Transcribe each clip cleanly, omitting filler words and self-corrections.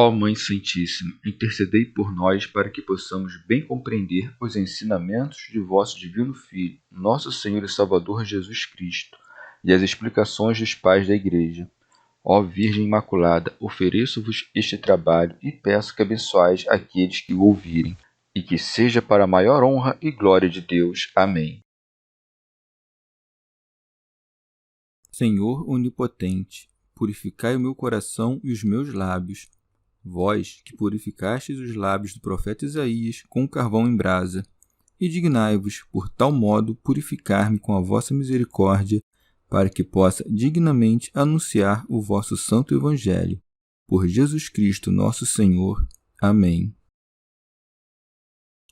Ó Mãe Santíssima, intercedei por nós para que possamos bem compreender os ensinamentos de vosso Divino Filho, nosso Senhor e Salvador Jesus Cristo, e as explicações dos pais da Igreja. Ó Virgem Imaculada, ofereço-vos este trabalho e peço que abençoais aqueles que o ouvirem, e que seja para a maior honra e glória de Deus. Amém. Senhor onipotente, purificai o meu coração e os meus lábios. Vós, que purificastes os lábios do profeta Isaías com carvão em brasa, e dignai-vos, por tal modo, purificar-me com a vossa misericórdia, para que possa dignamente anunciar o vosso santo Evangelho. Por Jesus Cristo, nosso Senhor. Amém.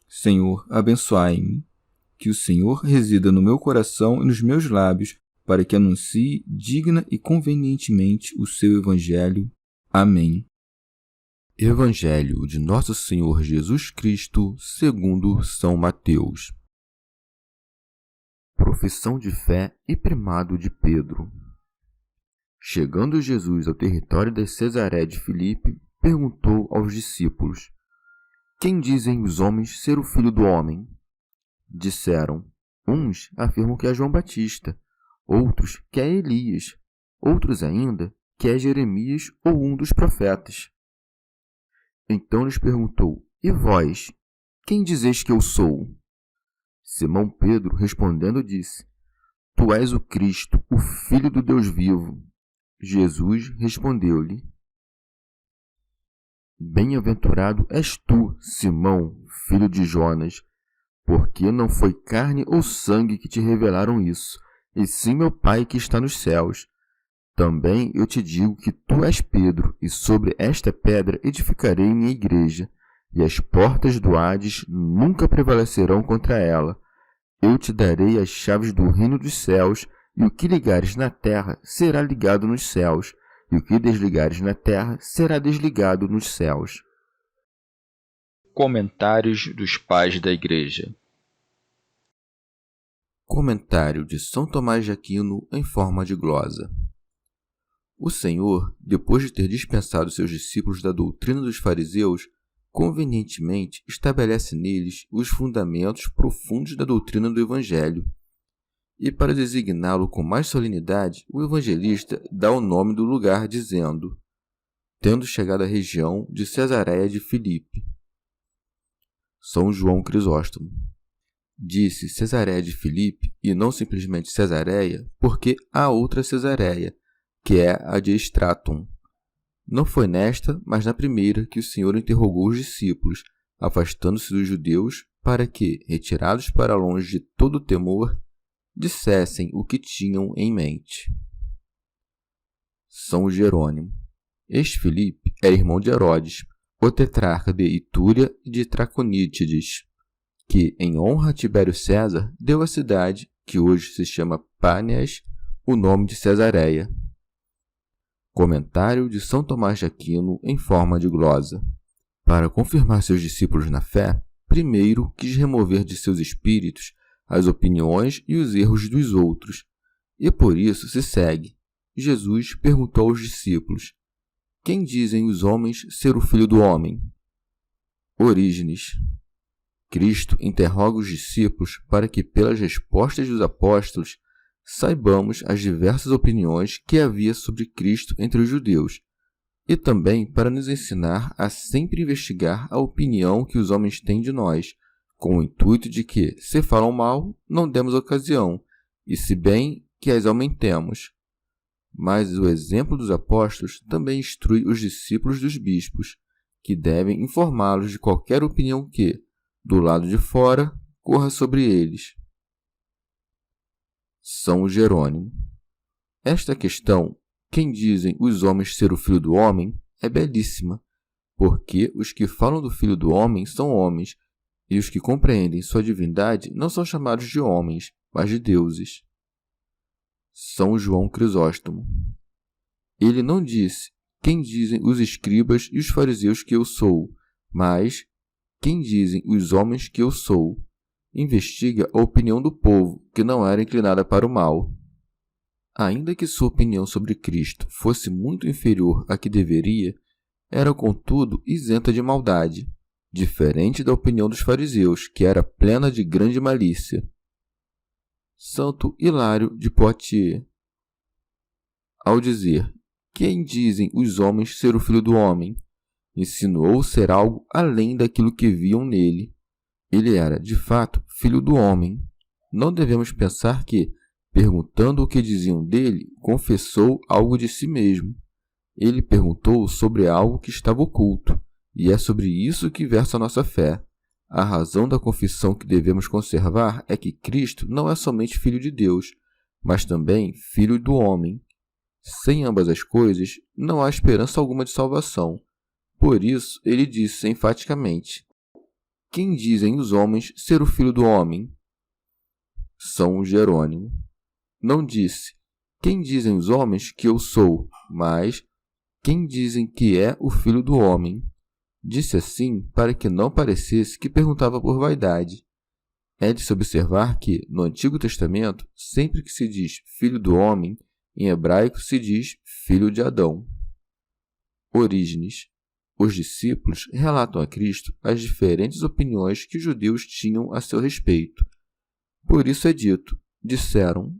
Senhor, abençoai-me. Que o Senhor resida no meu coração e nos meus lábios, para que anuncie digna e convenientemente o seu Evangelho. Amém. Evangelho de Nosso Senhor Jesus Cristo, segundo São Mateus. Profissão de fé e primado de Pedro. Chegando Jesus ao território de Cesaré de Filipe, perguntou aos discípulos: Quem dizem os homens ser o Filho do Homem? Disseram: Uns afirmam que é João Batista, outros que é Elias, outros ainda que é Jeremias ou um dos profetas. Então lhes perguntou: E vós, quem dizeis que eu sou? Simão Pedro, respondendo, disse: Tu és o Cristo, o Filho do Deus vivo. Jesus respondeu-lhe: Bem-aventurado és tu, Simão, filho de Jonas, porque não foi carne ou sangue que te revelaram isso, e sim meu Pai que está nos céus. Também eu te digo que tu és Pedro, e sobre esta pedra edificarei minha igreja, e as portas do Hades nunca prevalecerão contra ela. Eu te darei as chaves do reino dos céus, e o que ligares na terra será ligado nos céus, e o que desligares na terra será desligado nos céus. Comentários dos Pais da Igreja. Comentário de São Tomás de Aquino em forma de glosa. O Senhor, depois de ter dispensado seus discípulos da doutrina dos fariseus, convenientemente estabelece neles os fundamentos profundos da doutrina do Evangelho. E para designá-lo com mais solenidade, o evangelista dá o nome do lugar, dizendo: Tendo chegado à região de Cesareia de Filipe. São João Crisóstomo. Disse Cesareia de Filipe, e não simplesmente Cesareia, porque há outra Cesareia, que é a de Estraton. Não foi nesta, mas na primeira, que o Senhor interrogou os discípulos, afastando-se dos judeus, para que, retirados para longe de todo temor, dissessem o que tinham em mente. São Jerônimo. Este Filipe era irmão de Herodes, o tetrarca de Itúria e de Traconítides, que, em honra a Tibério César, deu à cidade, que hoje se chama Pâneas, o nome de Cesareia. Comentário de São Tomás de Aquino em forma de glosa. Para confirmar seus discípulos na fé, primeiro quis remover de seus espíritos as opiniões e os erros dos outros, e por isso se segue. Jesus perguntou aos discípulos: Quem dizem os homens ser o Filho do Homem? Orígenes. Cristo interroga os discípulos para que, pelas respostas dos apóstolos, saibamos as diversas opiniões que havia sobre Cristo entre os judeus, e também para nos ensinar a sempre investigar a opinião que os homens têm de nós, com o intuito de que, se falam mal, não demos ocasião, e se bem, que as aumentemos. Mas o exemplo dos apóstolos também instrui os discípulos dos bispos, que devem informá-los de qualquer opinião que, do lado de fora, corra sobre eles. São Jerônimo. Esta questão, quem dizem os homens ser o Filho do Homem, é belíssima, porque os que falam do Filho do Homem são homens, e os que compreendem sua divindade não são chamados de homens, mas de deuses. São João Crisóstomo. Ele não disse: Quem dizem os escribas e os fariseus que eu sou, mas quem dizem os homens que eu sou. Investiga a opinião do povo, que não era inclinada para o mal. Ainda que sua opinião sobre Cristo fosse muito inferior à que deveria, era, contudo, isenta de maldade, diferente da opinião dos fariseus, que era plena de grande malícia. Santo Hilário de Poitiers, ao dizer: "Quem dizem os homens ser o Filho do Homem?", insinuou ser algo além daquilo que viam nele. Ele era, de fato, Filho do Homem. Não devemos pensar que, perguntando o que diziam dele, confessou algo de si mesmo. Ele perguntou sobre algo que estava oculto, e é sobre isso que versa a nossa fé. A razão da confissão que devemos conservar é que Cristo não é somente Filho de Deus, mas também Filho do homem. Sem ambas as coisas, não há esperança alguma de salvação. Por isso, ele disse enfaticamente: "Quem dizem os homens ser o Filho do homem?" São Jerônimo não disse: "Quem dizem os homens que eu sou?", mas: "Quem dizem que é o Filho do homem?" Disse assim para que não parecesse que perguntava por vaidade. É de se observar que, no Antigo Testamento, sempre que se diz Filho do homem, em hebraico se diz Filho de Adão. Orígenes. Os discípulos relatam a Cristo as diferentes opiniões que os judeus tinham a seu respeito. Por isso é dito: disseram.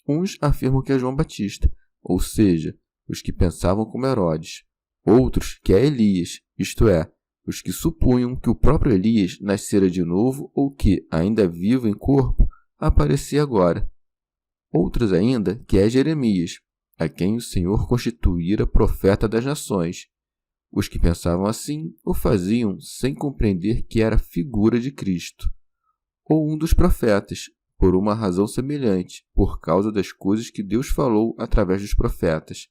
Uns afirmam que é João Batista, ou seja, os que pensavam como Herodes. Outros que é Elias, isto é, os que supunham que o próprio Elias nascera de novo ou que, ainda vivo em corpo, aparecia agora. Outros ainda que é Jeremias, a quem o Senhor constituíra profeta das nações. Os que pensavam assim o faziam sem compreender que era figura de Cristo. Ou um dos profetas, por uma razão semelhante, por causa das coisas que Deus falou através dos profetas,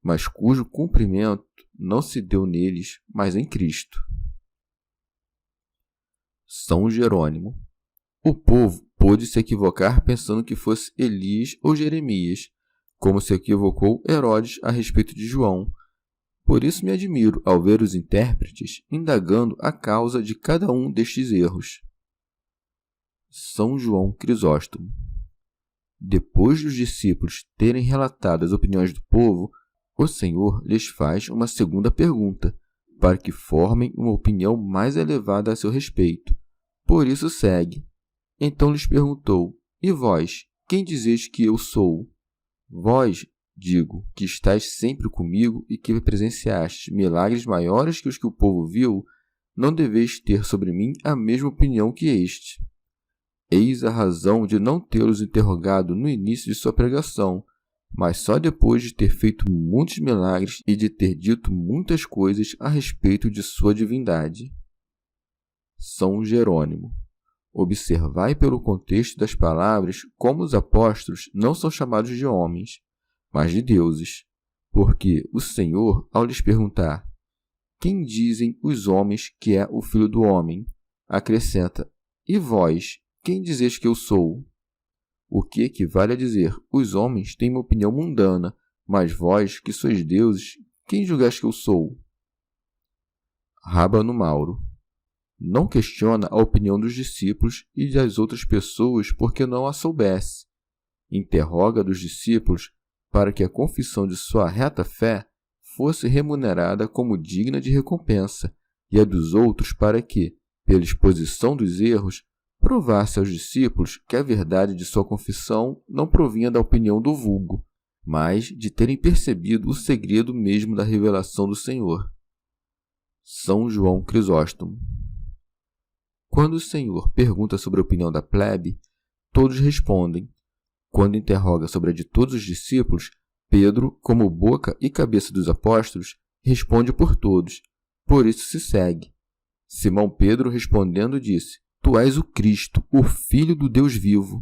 mas cujo cumprimento não se deu neles, mas em Cristo. São Jerônimo. O povo pôde se equivocar pensando que fosse Elias ou Jeremias, como se equivocou Herodes a respeito de João. Por isso me admiro ao ver os intérpretes indagando a causa de cada um destes erros. São João Crisóstomo. Depois dos discípulos terem relatado as opiniões do povo, o Senhor lhes faz uma segunda pergunta, para que formem uma opinião mais elevada a seu respeito. Por isso segue. Então lhes perguntou: "E vós, quem dizeis que eu sou?" "Vós, digo, que estáis sempre comigo e que presenciastes milagres maiores que os que o povo viu, não deveis ter sobre mim a mesma opinião que este. Eis a razão de não tê-los interrogado no início de sua pregação, mas só depois de ter feito muitos milagres e de ter dito muitas coisas a respeito de sua divindade." São Jerônimo. Observai pelo contexto das palavras como os apóstolos não são chamados de homens, mas de deuses, porque o Senhor, ao lhes perguntar: "Quem dizem os homens que é o Filho do homem?", acrescenta: "E vós, quem dizeis que eu sou?", o que equivale a dizer: os homens têm uma opinião mundana, mas vós, que sois deuses, quem julgais que eu sou? Rábano Mauro. Não questiona a opinião dos discípulos e das outras pessoas porque não a soubesse. Interroga dos discípulos para que a confissão de sua reta fé fosse remunerada como digna de recompensa, e a dos outros para que, pela exposição dos erros, provasse aos discípulos que a verdade de sua confissão não provinha da opinião do vulgo, mas de terem percebido o segredo mesmo da revelação do Senhor. São João Crisóstomo. Quando o Senhor pergunta sobre a opinião da plebe, todos respondem. Quando interroga sobre a de todos os discípulos, Pedro, como boca e cabeça dos apóstolos, responde por todos. Por isso se segue. Simão Pedro, respondendo, disse: "Tu és o Cristo, o Filho do Deus vivo."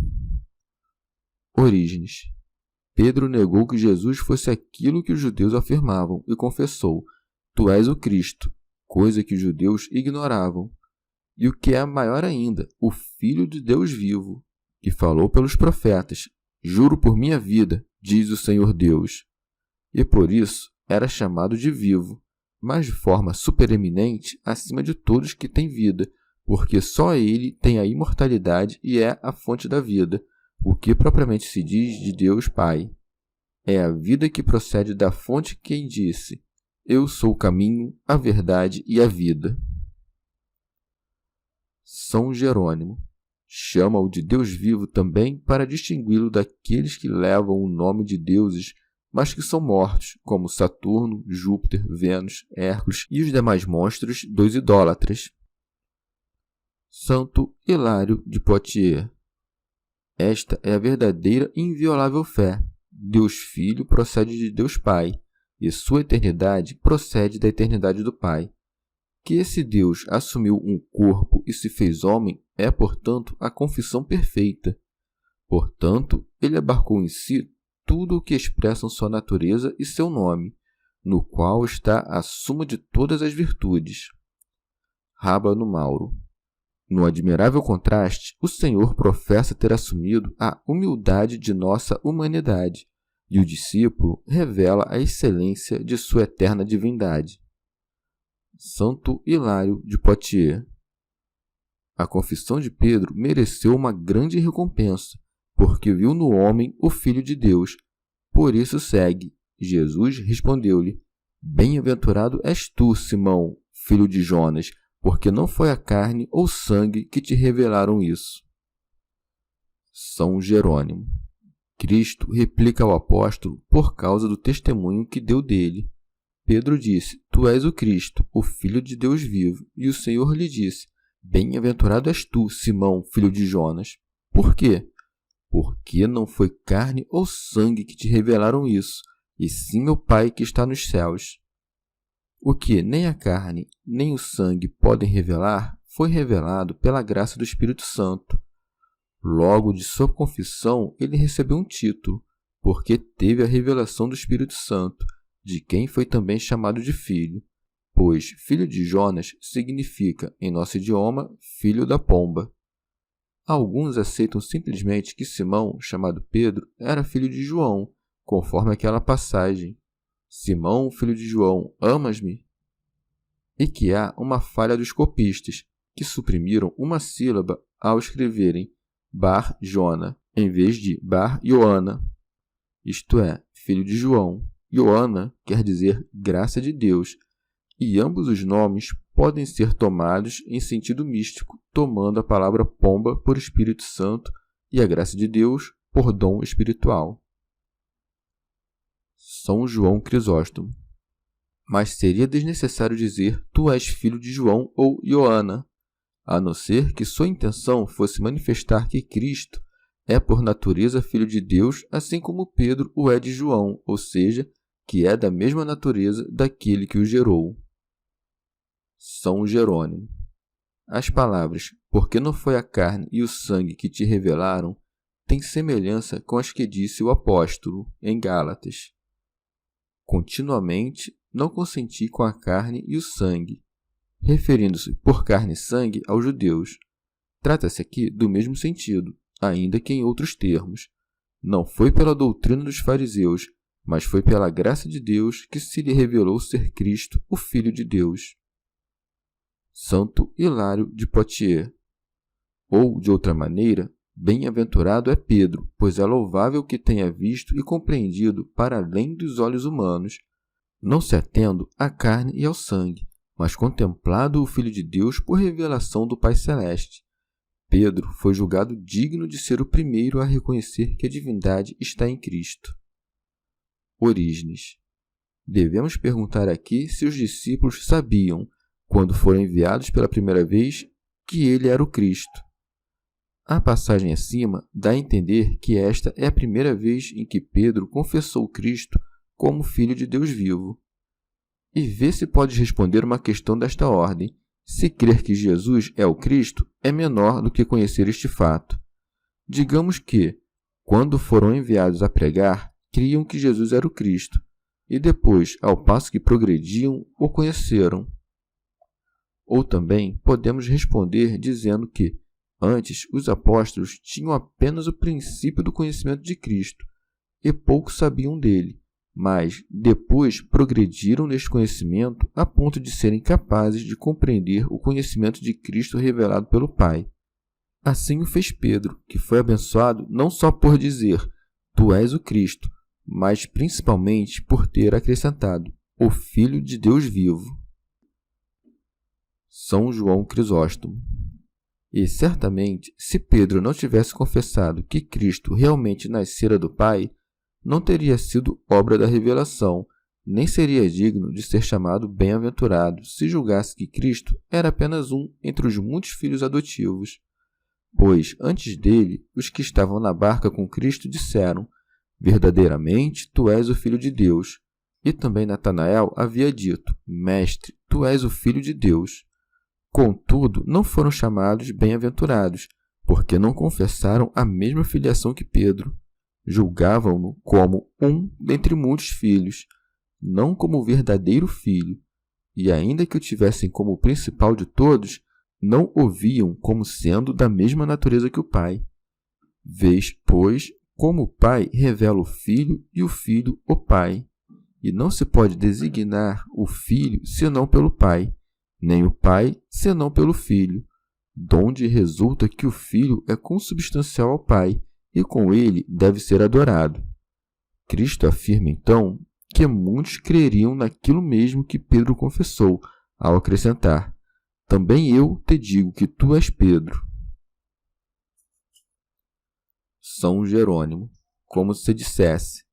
Orígenes. Pedro negou que Jesus fosse aquilo que os judeus afirmavam e confessou: "Tu és o Cristo", coisa que os judeus ignoravam. E o que é maior ainda, o Filho de Deus vivo, que falou pelos profetas: "Juro por minha vida", diz o Senhor Deus. E por isso era chamado de vivo, mas de forma supereminente acima de todos que têm vida, porque só ele tem a imortalidade e é a fonte da vida, o que propriamente se diz de Deus Pai. É a vida que procede da fonte quem disse: Eu sou o caminho, a verdade e a vida. São Jerônimo chama-o de Deus vivo também para distingui-lo daqueles que levam o nome de deuses, mas que são mortos, como Saturno, Júpiter, Vênus, Hércules e os demais monstros dos idólatras. Santo Hilário de Poitiers. Esta é a verdadeira e inviolável fé. Deus Filho procede de Deus Pai, e sua eternidade procede da eternidade do Pai. Que esse Deus assumiu um corpo e se fez homem é, portanto, a confissão perfeita. Portanto, ele abarcou em si tudo o que expressam sua natureza e seu nome, no qual está a suma de todas as virtudes. Rábano Mauro. No admirável contraste, o Senhor professa ter assumido a humildade de nossa humanidade, e o discípulo revela a excelência de sua eterna divindade. Santo Hilário de Poitiers. A confissão de Pedro mereceu uma grande recompensa, porque viu no homem o Filho de Deus. Por isso segue. Jesus respondeu-lhe: Bem-aventurado és tu, Simão, filho de Jonas, porque não foi a carne ou sangue que te revelaram isso. São Jerônimo. Cristo replica ao apóstolo por causa do testemunho que deu dele. Pedro disse: Tu és o Cristo, o Filho de Deus vivo. E o Senhor lhe disse: Bem-aventurado és tu, Simão, filho de Jonas. Por quê? Porque não foi carne ou sangue que te revelaram isso, e sim meu Pai que está nos céus. O que nem a carne nem o sangue podem revelar foi revelado pela graça do Espírito Santo. Logo de sua confissão, ele recebeu um título, porque teve a revelação do Espírito Santo, de quem foi também chamado de filho, pois filho de Jonas significa, em nosso idioma, filho da pomba. Alguns aceitam simplesmente que Simão, chamado Pedro, era filho de João, conforme aquela passagem: Simão, filho de João, amas-me? E que há uma falha dos copistas, que suprimiram uma sílaba ao escreverem Bar Jona, em vez de Bar Ioana, isto é, filho de João. Ioana quer dizer graça de Deus, e ambos os nomes podem ser tomados em sentido místico, tomando a palavra pomba por Espírito Santo e a graça de Deus por dom espiritual. São João Crisóstomo. Mas seria desnecessário dizer tu és filho de João ou Ioana, a não ser que sua intenção fosse manifestar que Cristo é por natureza filho de Deus, assim como Pedro o é de João, ou seja, que é da mesma natureza daquele que o gerou. São Jerônimo. As palavras, porque não foi a carne e o sangue que te revelaram, têm semelhança com as que disse o apóstolo em Gálatas. Continuamente não consenti com a carne e o sangue, referindo-se por carne e sangue aos judeus. Trata-se aqui do mesmo sentido, ainda que em outros termos. Não foi pela doutrina dos fariseus, mas foi pela graça de Deus que se lhe revelou ser Cristo, o Filho de Deus. Santo Hilário de Poitiers. Ou, de outra maneira, bem-aventurado é Pedro, pois é louvável que tenha visto e compreendido para além dos olhos humanos, não se atendo à carne e ao sangue, mas contemplado o Filho de Deus por revelação do Pai Celeste. Pedro foi julgado digno de ser o primeiro a reconhecer que a divindade está em Cristo. Orígenes. Devemos perguntar aqui se os discípulos sabiam, quando foram enviados pela primeira vez, que ele era o Cristo. A passagem acima dá a entender que esta é a primeira vez em que Pedro confessou Cristo como Filho de Deus vivo. E vê se podes responder uma questão desta ordem. Se crer que Jesus é o Cristo, é menor do que conhecer este fato. Digamos que, quando foram enviados a pregar, criam que Jesus era o Cristo, e depois, ao passo que progrediam, o conheceram. Ou também podemos responder dizendo que, antes, os apóstolos tinham apenas o princípio do conhecimento de Cristo, e pouco sabiam dele, mas depois progrediram neste conhecimento a ponto de serem capazes de compreender o conhecimento de Cristo revelado pelo Pai. Assim o fez Pedro, que foi abençoado não só por dizer, tu és o Cristo, mas principalmente por ter acrescentado, o Filho de Deus vivo. São João Crisóstomo. E certamente, se Pedro não tivesse confessado que Cristo realmente nascera do Pai, não teria sido obra da revelação, nem seria digno de ser chamado bem-aventurado se julgasse que Cristo era apenas um entre os muitos filhos adotivos. Pois, antes dele, os que estavam na barca com Cristo disseram: verdadeiramente, tu és o Filho de Deus. E também Natanael havia dito: Mestre, tu és o Filho de Deus. Contudo, não foram chamados bem-aventurados, porque não confessaram a mesma filiação que Pedro. Julgavam-no como um dentre muitos filhos, não como o verdadeiro filho, e ainda que o tivessem como o principal de todos, não o viam como sendo da mesma natureza que o Pai. Vês, pois, como o Pai revela o Filho e o Filho o Pai, e não se pode designar o Filho senão pelo Pai, nem o Pai senão pelo Filho, donde resulta que o Filho é consubstancial ao Pai, e com ele deve ser adorado. Cristo afirma, então, que muitos creriam naquilo mesmo que Pedro confessou, ao acrescentar: também eu te digo que tu és Pedro. São Jerônimo, como se dissesse: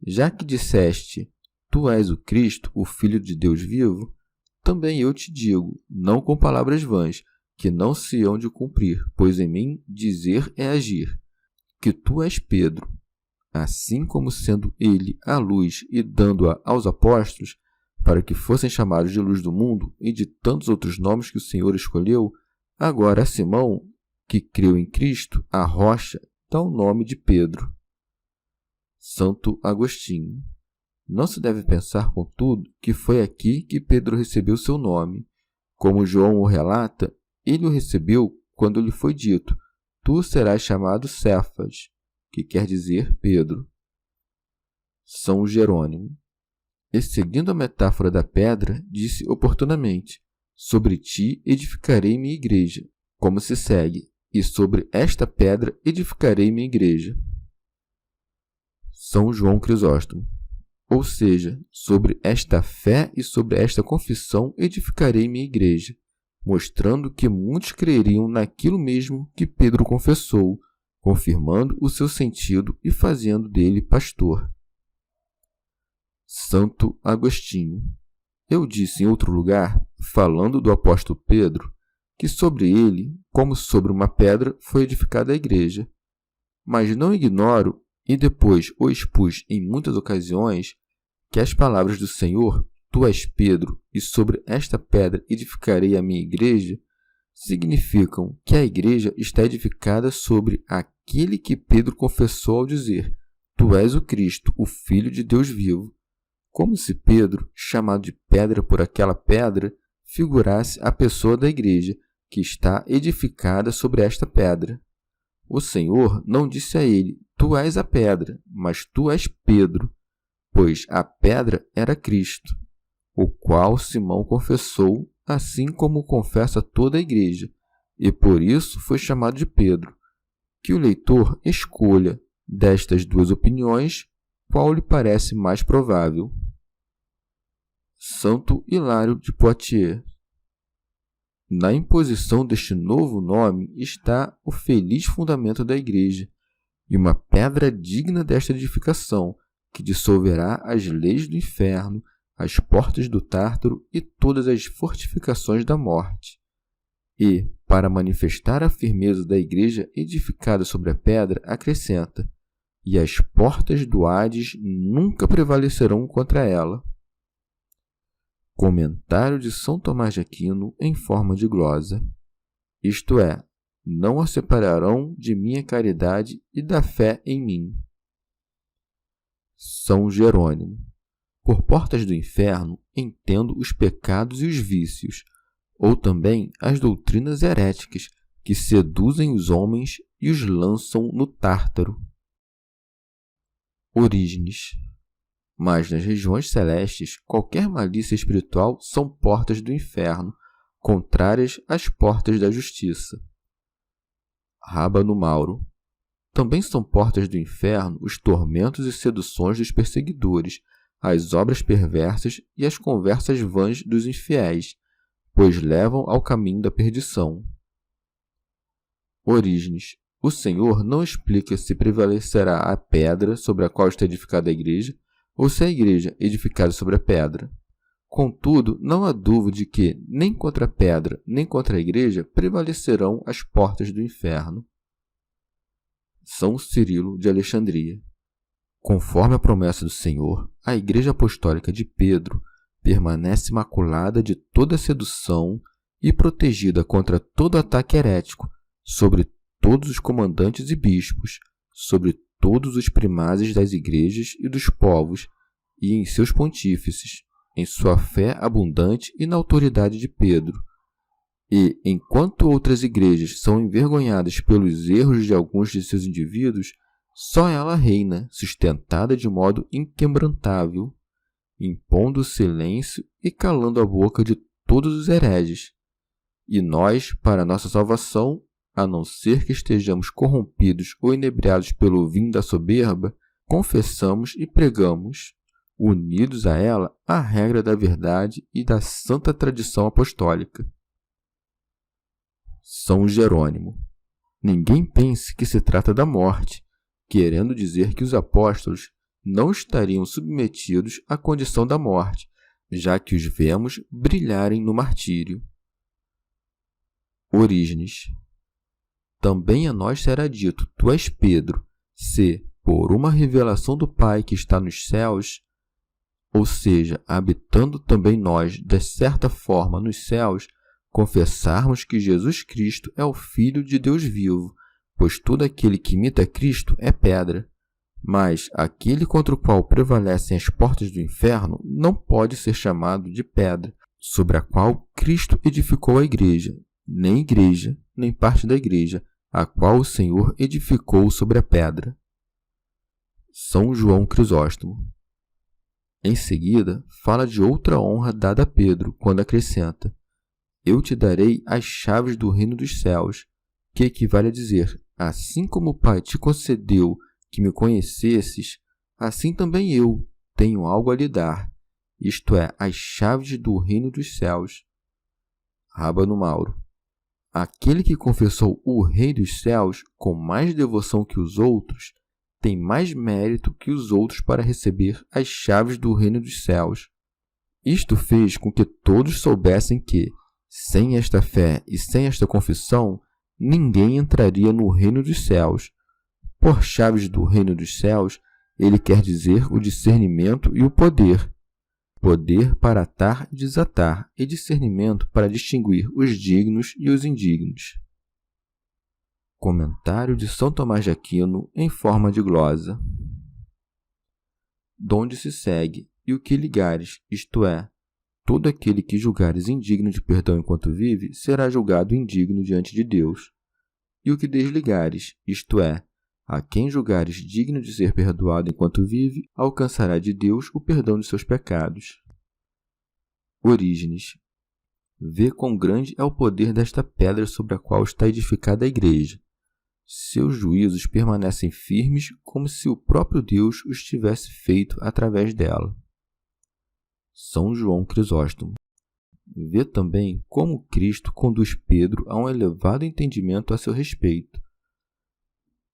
já que disseste, tu és o Cristo, o Filho de Deus vivo, também eu te digo, não com palavras vãs, que não se hão de cumprir, pois em mim dizer é agir, que tu és Pedro. Assim como sendo ele a luz e dando-a aos apóstolos, para que fossem chamados de luz do mundo e de tantos outros nomes que o Senhor escolheu, agora a Simão, que creu em Cristo, a rocha, dá o nome de Pedro. Santo Agostinho. Não se deve pensar, contudo, que foi aqui que Pedro recebeu seu nome. Como João o relata, ele o recebeu quando lhe foi dito: tu serás chamado Cefas, que quer dizer Pedro. São Jerônimo. E seguindo a metáfora da pedra, disse oportunamente: sobre ti edificarei minha igreja, como se segue: e sobre esta pedra edificarei minha igreja. São João Crisóstomo. Ou seja, sobre esta fé e sobre esta confissão edificarei minha igreja, mostrando que muitos creriam naquilo mesmo que Pedro confessou, confirmando o seu sentido e fazendo dele pastor. Santo Agostinho. Eu disse em outro lugar, falando do apóstolo Pedro, que sobre ele, como sobre uma pedra, foi edificada a igreja. Mas não ignoro, e depois o expus em muitas ocasiões, que as palavras do Senhor, tu és Pedro, e sobre esta pedra edificarei a minha igreja, significam que a igreja está edificada sobre aquele que Pedro confessou ao dizer: tu és o Cristo, o Filho de Deus vivo. Como se Pedro, chamado de pedra por aquela pedra, figurasse a pessoa da igreja, que está edificada sobre esta pedra. O Senhor não disse a ele: tu és a pedra, mas tu és Pedro, pois a pedra era Cristo, o qual Simão confessou, assim como confessa toda a igreja, e por isso foi chamado de Pedro. Que o leitor escolha, destas duas opiniões, qual lhe parece mais provável. Santo Hilário de Poitiers. Na imposição deste novo nome está o feliz fundamento da igreja, e uma pedra digna desta edificação, que dissolverá as leis do inferno, as portas do Tártaro e todas as fortificações da morte. E, para manifestar a firmeza da igreja edificada sobre a pedra, acrescenta: e as portas do Hades nunca prevalecerão contra ela. Comentário de São Tomás de Aquino em forma de glosa. Isto é, não a separarão de minha caridade e da fé em mim. São Jerônimo. Por portas do inferno entendo os pecados e os vícios, ou também as doutrinas heréticas que seduzem os homens e os lançam no Tártaro. Orígenes. Mas nas regiões celestes, qualquer malícia espiritual são portas do inferno, contrárias às portas da justiça. Rábano Mauro. Também são portas do inferno os tormentos e seduções dos perseguidores, as obras perversas e as conversas vãs dos infiéis, pois levam ao caminho da perdição. Orígenes. O Senhor não explica se prevalecerá a pedra sobre a qual está edificada a igreja, ou se a igreja edificada sobre a pedra. Contudo, não há dúvida de que, nem contra a pedra, nem contra a igreja, prevalecerão as portas do inferno. São Cirilo de Alexandria. Conforme a promessa do Senhor, a Igreja Apostólica de Pedro permanece imaculada de toda sedução e protegida contra todo ataque herético, sobre todos os comandantes e bispos, sobre todos os primazes das igrejas e dos povos, e em seus pontífices, em sua fé abundante e na autoridade de Pedro. E, enquanto outras igrejas são envergonhadas pelos erros de alguns de seus indivíduos, só ela reina, sustentada de modo inquebrantável, impondo silêncio e calando a boca de todos os hereges. E nós, para nossa salvação, a não ser que estejamos corrompidos ou inebriados pelo vinho da soberba, confessamos e pregamos, unidos a ela, a regra da verdade e da santa tradição apostólica. São Jerônimo. Ninguém pense que se trata da morte, querendo dizer que os apóstolos não estariam submetidos à condição da morte, já que os vemos brilharem no martírio. Orígenes. Também a nós será dito: tu és Pedro, se, por uma revelação do Pai que está nos céus, ou seja, habitando também nós, de certa forma, nos céus, confessarmos que Jesus Cristo é o Filho de Deus vivo, pois todo aquele que imita Cristo é pedra. Mas aquele contra o qual prevalecem as portas do inferno não pode ser chamado de pedra, sobre a qual Cristo edificou a igreja, nem igreja, nem parte da igreja, a qual o Senhor edificou sobre a pedra. São João Crisóstomo. Em seguida, fala de outra honra dada a Pedro, quando acrescenta: eu te darei as chaves do reino dos céus, que equivale a dizer: assim como o Pai te concedeu que me conhecesses, assim também eu tenho algo a lhe dar, isto é, as chaves do reino dos céus. Rábano Mauro. Aquele que confessou o Rei dos céus com mais devoção que os outros, tem mais mérito que os outros para receber as chaves do reino dos céus. Isto fez com que todos soubessem que, sem esta fé e sem esta confissão, ninguém entraria no reino dos céus. Por chaves do reino dos céus, ele quer dizer o discernimento e o poder. Poder para atar e desatar, e discernimento para distinguir os dignos e os indignos. Comentário de São Tomás de Aquino em forma de glosa. Donde se segue, e o que ligares, isto é, todo aquele que julgares indigno de perdão enquanto vive, será julgado indigno diante de Deus. E o que desligares, isto é, a quem julgares digno de ser perdoado enquanto vive, alcançará de Deus o perdão de seus pecados. Orígenes. Vê quão grande é o poder desta pedra sobre a qual está edificada a igreja. Seus juízos permanecem firmes como se o próprio Deus os tivesse feito através dela. São João Crisóstomo. Vê também como Cristo conduz Pedro a um elevado entendimento a seu respeito.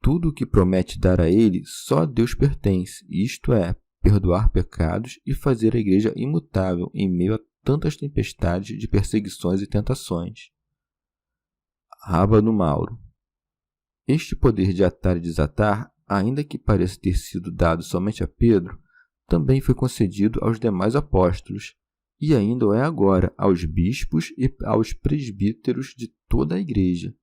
Tudo o que promete dar a ele só a Deus pertence, isto é, perdoar pecados e fazer a igreja imutável em meio a tantas tempestades de perseguições e tentações. Rábano Mauro. Este poder de atar e desatar, ainda que pareça ter sido dado somente a Pedro, também foi concedido aos demais apóstolos, e ainda o é agora aos bispos e aos presbíteros de toda a igreja.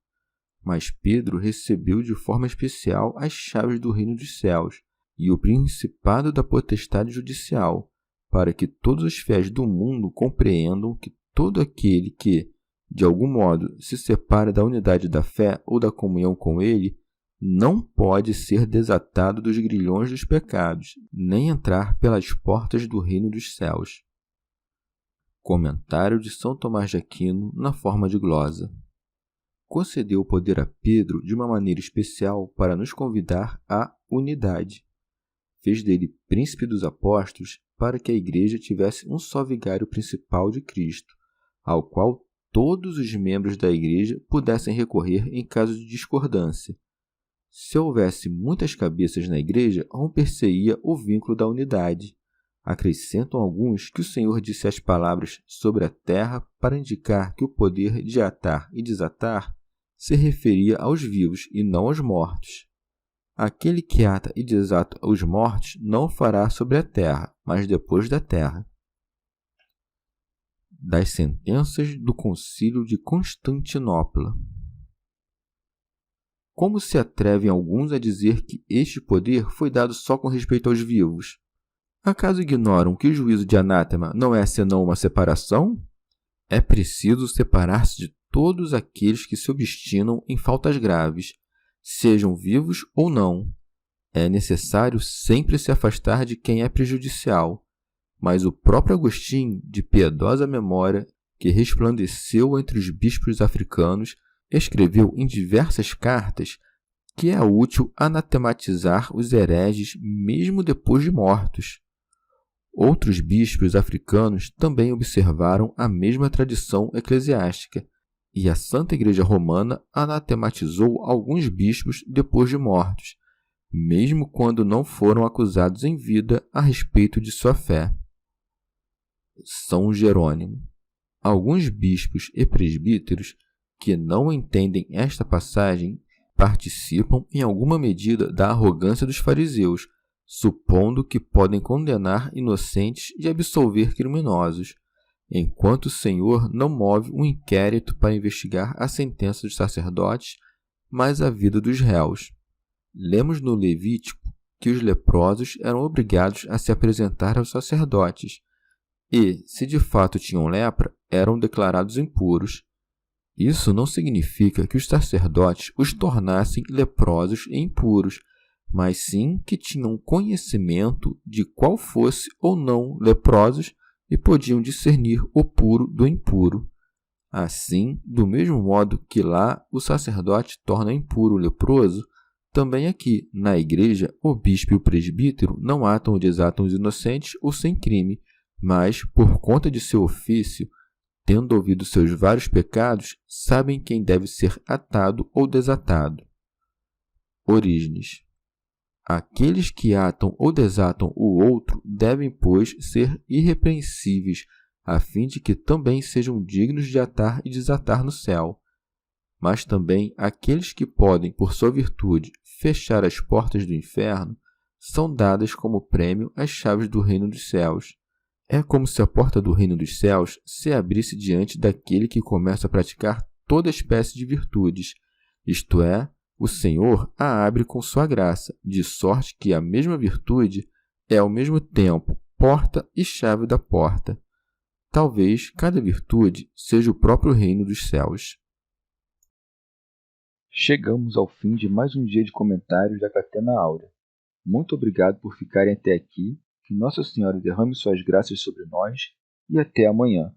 Mas Pedro recebeu de forma especial as chaves do reino dos céus e o principado da potestade judicial, para que todos os fiéis do mundo compreendam que todo aquele que, de algum modo, se separa da unidade da fé ou da comunhão com ele, não pode ser desatado dos grilhões dos pecados, nem entrar pelas portas do reino dos céus. Comentário de São Tomás de Aquino na forma de glosa. Concedeu o poder a Pedro de uma maneira especial para nos convidar à unidade. Fez dele príncipe dos apóstolos para que a igreja tivesse um só vigário principal de Cristo, ao qual todos os membros da igreja pudessem recorrer em caso de discordância. Se houvesse muitas cabeças na igreja, romper-se-ia o vínculo da unidade. Acrescentam alguns que o Senhor disse as palavras sobre a terra para indicar que o poder de atar e desatar se referia aos vivos e não aos mortos. Aquele que ata e desata os mortos não o fará sobre a terra, mas depois da terra. Das sentenças do Concílio de Constantinopla. Como se atrevem alguns a dizer que este poder foi dado só com respeito aos vivos? Acaso ignoram que o juízo de anátema não é senão uma separação? É preciso separar-se de todos aqueles que se obstinam em faltas graves, sejam vivos ou não. É necessário sempre se afastar de quem é prejudicial. Mas o próprio Agostinho, de piedosa memória, que resplandeceu entre os bispos africanos, escreveu em diversas cartas que é útil anatematizar os hereges mesmo depois de mortos. Outros bispos africanos também observaram a mesma tradição eclesiástica, e a Santa Igreja Romana anatematizou alguns bispos depois de mortos, mesmo quando não foram acusados em vida a respeito de sua fé. São Jerônimo. Alguns bispos e presbíteros que não entendem esta passagem participam em alguma medida da arrogância dos fariseus, supondo que podem condenar inocentes e absolver criminosos, enquanto o Senhor não move um inquérito para investigar a sentença dos sacerdotes, mas a vida dos réus. Lemos no Levítico que os leprosos eram obrigados a se apresentar aos sacerdotes e, se de fato tinham lepra, eram declarados impuros. Isso não significa que os sacerdotes os tornassem leprosos e impuros, mas sim que tinham conhecimento de qual fosse ou não leprosos e podiam discernir o puro do impuro. Assim, do mesmo modo que lá o sacerdote torna impuro o leproso, também aqui, na igreja, o bispo e o presbítero não atam ou desatam os inocentes ou sem crime, mas, por conta de seu ofício, tendo ouvido seus vários pecados, sabem quem deve ser atado ou desatado. Orígenes. Aqueles que atam ou desatam o outro devem, pois, ser irrepreensíveis, a fim de que também sejam dignos de atar e desatar no céu. Mas também aqueles que podem, por sua virtude, fechar as portas do inferno, são dadas como prêmio as chaves do reino dos céus. É como se a porta do reino dos céus se abrisse diante daquele que começa a praticar toda espécie de virtudes, isto é, o Senhor a abre com sua graça, de sorte que a mesma virtude é ao mesmo tempo porta e chave da porta. Talvez cada virtude seja o próprio reino dos céus. Chegamos ao fim de mais um dia de comentários da Catena Áurea. Muito obrigado por ficarem até aqui, que Nossa Senhora derrame suas graças sobre nós e até amanhã.